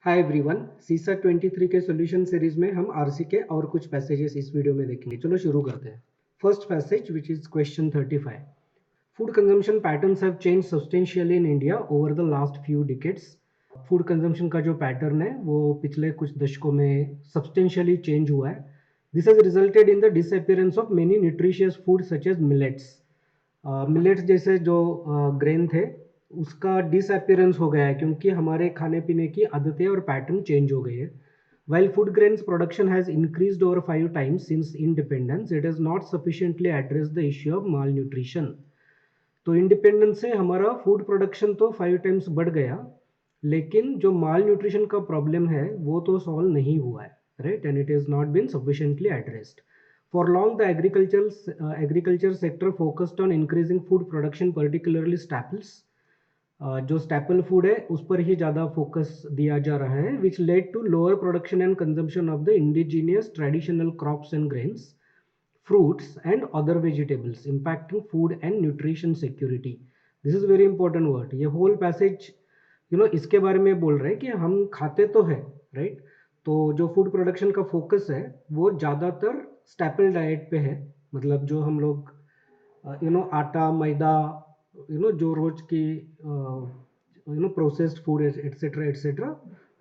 Hi everyone, सीसा 23 के solution series में हम आरसी के और कुछ पैसेजेस इस वीडियो में देखेंगे। चलो शुरू करते हैं। First passage which is question 35। Food consumption patterns have change substantially in India over the last few decades. Food consumption का जो पैटर्न है वो पिछले कुछ दशकों में सब्सटेंशियली चेंज हुआ है। This has resulted in the disappearance of many nutritious food such as millets. Millets जैसे जो ग्रेन थे उसका डिसअपियरेंस हो गया है क्योंकि हमारे खाने पीने की आदतें और पैटर्न चेंज हो गए हैं। While food grains production has increased over 5 times since independence, it has not sufficiently addressed the issue of malnutrition. तो इंडिपेंडेंस से हमारा फूड प्रोडक्शन तो 5 टाइम्स बढ़ गया, लेकिन जो माल न्यूट्रिशन का प्रॉब्लम है वो तो सॉल्व नहीं हुआ है, right? And it is not been sufficiently addressed. For long, the agriculture sector focused on increasing food production, particularly staples. जो स्टैपल फूड है उस पर ही ज़्यादा फोकस दिया जा रहा है, which led to lower production and consumption of the indigenous traditional crops and grains, fruits and other vegetables, impacting food and nutrition security. This is very important word. ये whole passage इसके बारे में बोल रहे हैं कि हम खाते तो है, राइट? तो जो फूड प्रोडक्शन का फोकस है वो ज़्यादातर स्टैपल डाइट पे है, मतलब जो हम लोग आटा मैदा जो रोज की प्रोसेस्ड फूड एटसेट्रा एटसेट्रा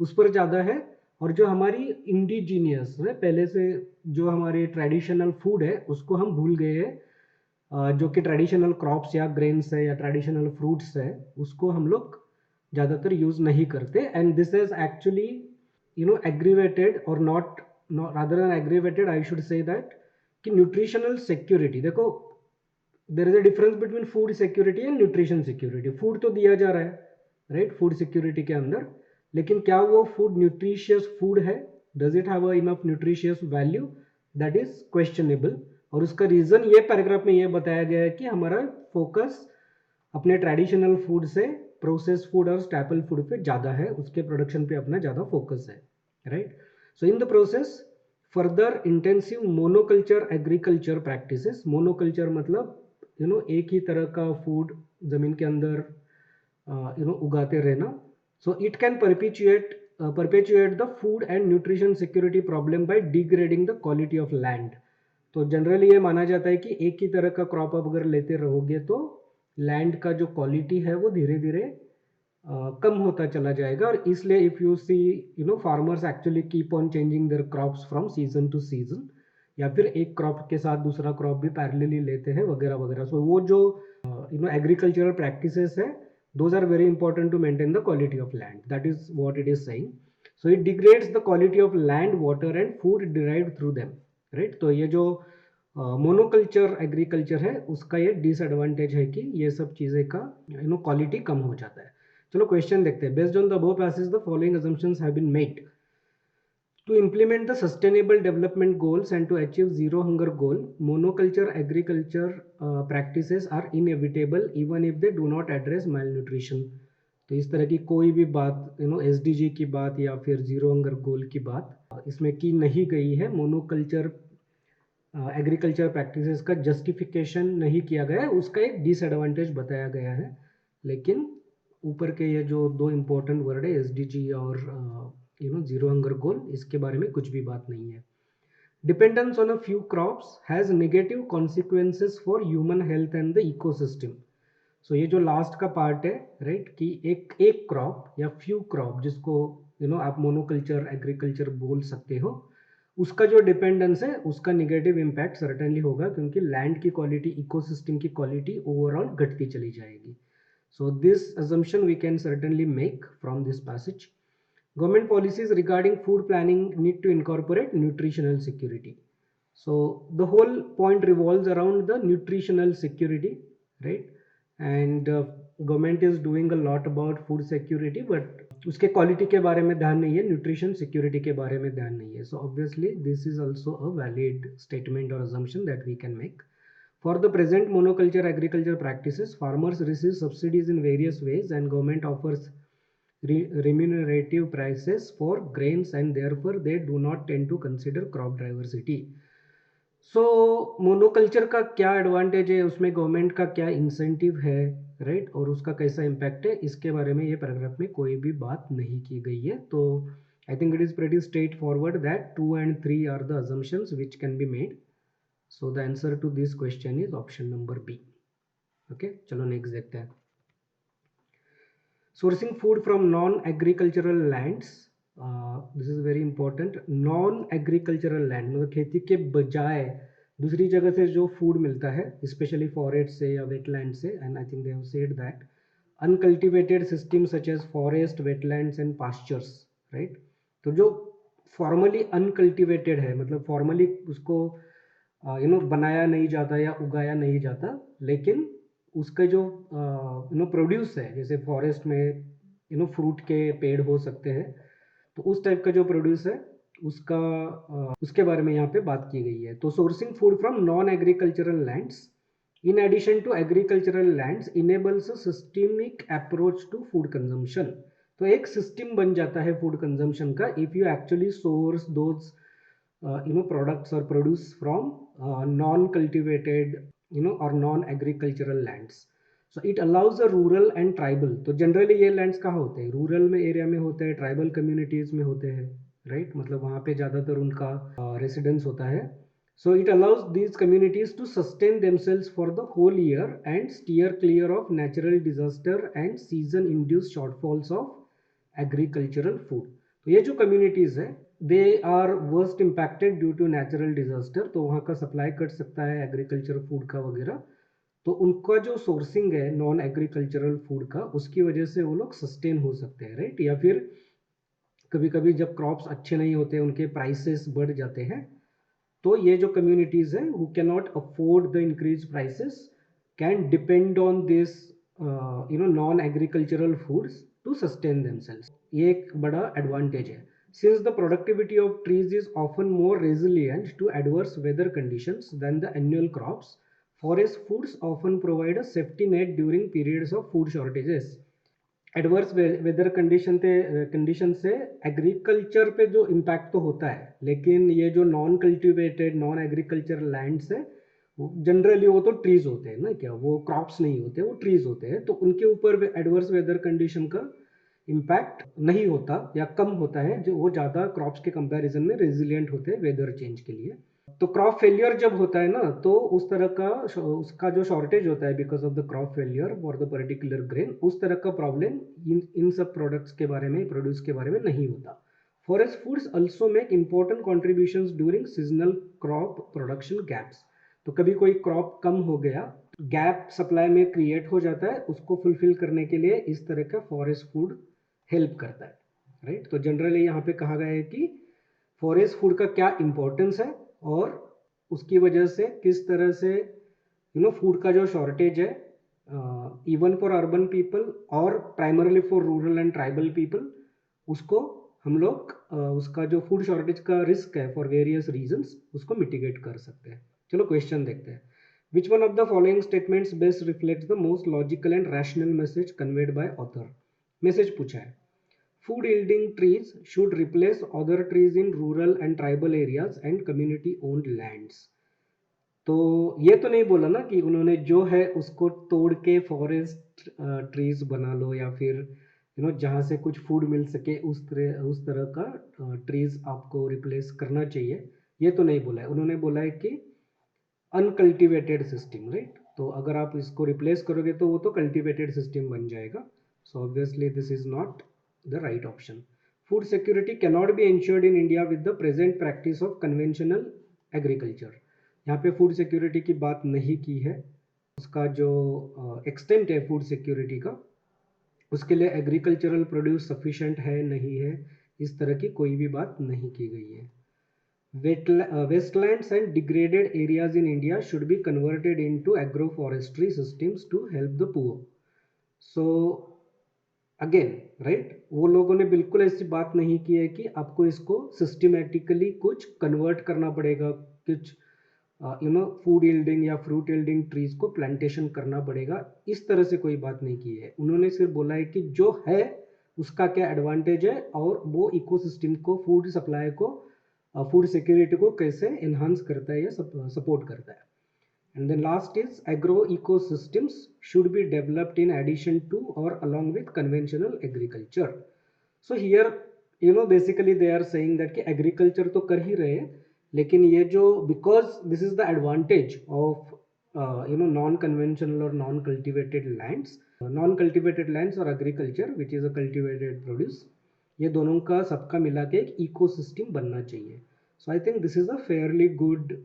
उस पर ज़्यादा है। और जो हमारी इंडिजीनियस है पहले से जो हमारे ट्रेडिशनल फूड है उसको हम भूल गए हैं, जो कि ट्रेडिशनल क्रॉप्स या ग्रेन्स है या ट्रेडिशनल फ्रूट्स है उसको हम लोग ज़्यादातर यूज़ नहीं करते। And this is actually aggravated और not rather than aggravated I should say that कि न्यूट्रिशनल सिक्योरिटी, देखो there is a difference between food security and nutrition security. Food तो दिया जा रहा है, राइट, फूड सिक्योरिटी के अंदर, लेकिन क्या वो फूड न्यूट्रिशियस फूड है? Does it have enough nutritious value? That is questionable. और उसका रीजन ये पैराग्राफ में ये बताया गया है कि हमारा फोकस अपने ट्रेडिशनल फूड से प्रोसेस्ड फूड और स्टैपल फूड पे ज़्यादा है, उसके प्रोडक्शन पे अपना ज़्यादा फोकस है, right? So in the process further intensive monoculture agriculture practices. Monoculture मतलब एक ही तरह का फूड जमीन के अंदर उगाते रहना. So it can perpetuate the food and nutrition security problem by degrading the quality of land. तो जनरली ये माना जाता है कि एक ही तरह का क्रॉप आप अगर लेते रहोगे तो लैंड का जो क्वालिटी है वो धीरे धीरे कम होता चला जाएगा. और इसलिए if you see farmers actually keep on changing their crops from season to season, या फिर एक क्रॉप के साथ दूसरा क्रॉप भी पैरेलली लेते हैं वगैरह वगैरह. सो वो जो एग्रीकल्चरल प्रैक्टिसेस है, those are very important to maintain the quality of land. That is what it is saying. So it degrades the quality of land, water and food derived through them, right? तो ये जो monoculture agriculture है उसका ये disadvantage है कि ये सब चीज़ें का क्वालिटी कम हो जाता है. चलो क्वेश्चन देखते हैं. Based on the above passage the following assumptions have been made. To implement the sustainable development goals and to achieve zero hunger goal, monoculture agriculture practices are inevitable even if they do not address malnutrition. तो इस तरह की कोई भी बात SDG की बात या फिर जीरो हंगर गोल की बात इसमें की नहीं गई है. मोनोकल्चर एग्रीकल्चर प्रैक्टिसेस का जस्टिफिकेशन नहीं किया गया है, उसका एक डिसएडवांटेज बताया गया है. लेकिन ऊपर के ये जो दो इम्पोर्टेंट वर्ड है एसडीजी और जीरो हंगर गोल, इसके बारे में कुछ भी बात नहीं है. Dependence on a few crops has negative consequences for human health and the ecosystem. So ये जो लास्ट का पार्ट है, राइट, कि एक क्रॉप या फ्यू क्रॉप जिसको आप मोनोकल्चर एग्रीकल्चर बोल सकते हो, उसका जो डिपेंडेंस है उसका निगेटिव इम्पैक्ट सर्टेनली होगा क्योंकि लैंड की क्वालिटी, इकोसिस्टम की क्वालिटी ओवरऑल घटती चली जाएगी. So this assumption we can certainly make from this passage. Government policies regarding food planning need to incorporate nutritional security. So the whole point revolves around the nutritional security, right? And government is doing a lot about food security, but उसके quality के बारे में ध्यान नहीं है, nutrition security के बारे में ध्यान नहीं है. So obviously this is also a valid statement or assumption that we can make. For the present monoculture agriculture practices, farmers receive subsidies in various ways and government offers remunerative prices for grains and therefore they do not tend to consider crop diversity. So monoculture का क्या advantage है, उसमें government का क्या incentive है, right, और उसका कैसा इम्पैक्ट है इसके बारे में ये पैराग्राफ में कोई भी बात नहीं की गई है. तो I think it is pretty straightforward that 2 and 3 are the assumptions which can be made. So the answer to this question is option number B. Okay, चलो नेक्स्ट देखते हैं. Sourcing food from non-agricultural lands. This is very important. Non-agricultural land मतलब खेती के बजाय दूसरी जगह से जो फूड मिलता है, स्पेशली फॉरेस्ट से या वेटलैंड से, and I think they have said that uncultivated system such as forest, wetlands and pastures, right. तो जो फॉर्मली अनकल्टिवेटेड है, मतलब फॉर्मली उसको बनाया नहीं जाता या उगाया नहीं जाता, लेकिन उसका जो प्रोड्यूस है, जैसे फॉरेस्ट में फ्रूट के पेड़ हो सकते हैं, तो उस टाइप का जो प्रोड्यूस है उसका उसके बारे में यहाँ पे बात की गई है. तो sourcing food from non agricultural lands in addition to agricultural lands enables a systemic approach to food consumption. तो एक सिस्टम बन जाता है फूड कंजम्पशन का if you actually source those products or produce from non-cultivated or non-agricultural lands. So it allows a rural and tribal. तो generally ये lands कहाँ होते हैं? रूरल में एरिया में होते हैं, ट्राइबल कम्युनिटीज में होते हैं, राइट. मतलब वहाँ पे ज़्यादातर उनका रेसिडेंस होता है. So it allows these communities to sustain themselves for the whole year and steer clear of natural disaster and season-induced shortfalls of agricultural food. तो ये जो communities है they are worst impacted due to natural disaster. तो वहाँ का supply cut सकता है agriculture food का वगैरह. तो उनका जो सोर्सिंग है नॉन एग्रीकल्चरल फूड का, उसकी वजह से वो लोग सस्टेन हो सकते हैं, राइट. या फिर कभी कभी जब क्रॉप्स अच्छे नहीं होते, उनके प्राइसेस बढ़ जाते हैं, तो ये जो कम्युनिटीज है who can not afford the increase prices can depend on this non agricultural foods to sustain themselves. ये एक बड़ा एडवांटेज है. Since the productivity of trees is often more resilient to adverse weather conditions than the annual crops, forest foods often provide a safety net during periods of food shortages. Adverse weather condition से agriculture पे जो impact तो होता है, लेकिन ये जो non cultivated non agriculture lands है जनरली वो तो ट्रीज होते हैं ना, क्या वो क्रॉप्स नहीं होते, वो ट्रीज होते हैं. तो उनके ऊपर एडवर्स वेदर कंडीशन का इम्पैक्ट नहीं होता या कम होता है, जो वो ज़्यादा क्रॉप्स के कंपैरिजन में रेजिलियंट होते हैं वेदर चेंज के लिए. तो क्रॉप फेलियर जब होता है ना, तो उस तरह का उसका जो शॉर्टेज होता है because of the crop failure for the particular grain, उस तरह का प्रॉब्लम इन सब प्रोडक्ट्स के बारे में, प्रोड्यूस के बारे में नहीं होता. Forest foods also make important contributions during seasonal crop production gaps. तो कभी कोई क्रॉप कम हो गया, गैप सप्लाई में क्रिएट हो जाता है, उसको फुलफिल करने के लिए इस तरह का फॉरेस्ट फूड हेल्प करता है, राइट. तो जनरली यहाँ पे कहा गया है कि फॉरेस्ट फूड का क्या इंपॉर्टेंस है और उसकी वजह से किस तरह से फूड का जो शॉर्टेज है इवन फॉर अर्बन पीपल और primarily for rural and tribal people, उसको हम लोग उसका जो फूड शॉर्टेज का रिस्क है फॉर वेरियस रीजंस, उसको मिटिगेट कर सकते हैं. चलो क्वेश्चन देखते हैं. Which one of the following statements best reflects the most logical and rational message conveyed by author. Message पूछा है, food yielding trees should replace other trees in rural and tribal areas and community owned lands. तो ये तो नहीं बोला ना कि उन्होंने जो है उसको तोड़ के फॉरेस्ट ट्रीज बना लो, या फिर जहाँ से कुछ फूड मिल सके उस तरह का ट्रीज आपको रिप्लेस करना चाहिए, ये तो नहीं बोला है. उन्होंने बोला है कि अनकल्टिवेटेड सिस्टम, राइट. तो अगर आप इसको रिप्लेस करोगे तो वो तो कल्टिवेटेड सिस्टम बन जाएगा. So obviously this is not the right option. Food security cannot be ensured in India with the present practice of conventional agriculture. यहाँ पे फूड सिक्योरिटी की बात नहीं की है. उसका जो एक्सटेंट है फूड सिक्योरिटी का, उसके लिए एग्रीकल्चरल प्रोड्यूस सफिशिएंट है नहीं है, इस तरह की कोई भी बात नहीं की गई है. Wastelands and degraded areas in India should be converted into agroforestry systems to help the poor. So again, right, वो लोगों ने बिल्कुल ऐसी बात नहीं की है कि आपको इसको सिस्टमैटिकली कुछ कन्वर्ट करना पड़ेगा, कुछ फूड यील्डिंग या फ्रूट यील्डिंग ट्रीज को प्लांटेशन करना पड़ेगा, इस तरह से कोई बात नहीं की है. उन्होंने सिर्फ बोला है कि जो है उसका क्या एडवांटेज है और वो इकोसिस्टम को, फूड सप्लाई को, फूड सिक्योरिटी को कैसे एनहांस करता है या सपोर्ट करता है. And then last is agro ecosystems should be developed in addition to or along with conventional agriculture. So here basically they are saying that कि agriculture तो कर ही रहे हैं, लेकिन ये जो because this is the advantage of non-conventional or non-cultivated lands or agriculture which is a cultivated produce, ये दोनों का सबका मिला के एक ecosystem बनना चाहिए. So I think this is a fairly good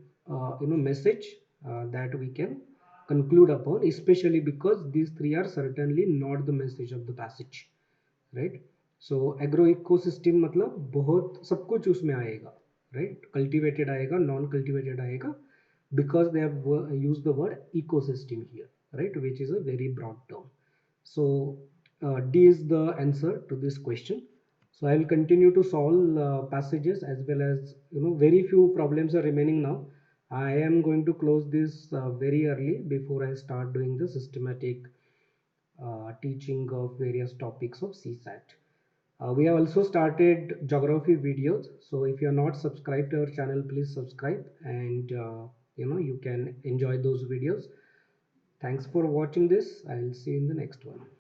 message that we can conclude upon, especially because these three are certainly not the message of the passage, right? So agro ecosystem मतलब बहुत सब कुछ उसमें आएगा, right? Cultivated आएगा, non cultivated आएगा, because they have used the word ecosystem here, right, which is a very broad term. So D is the answer to this question. So I will continue to solve passages, as well as very few problems are remaining now. I am going to close this very early before I start doing the systematic teaching of various topics of CSAT. We have also started geography videos, so if you are not subscribed to our channel, please subscribe, and you can enjoy those videos. Thanks for watching this. I will see you in the next one.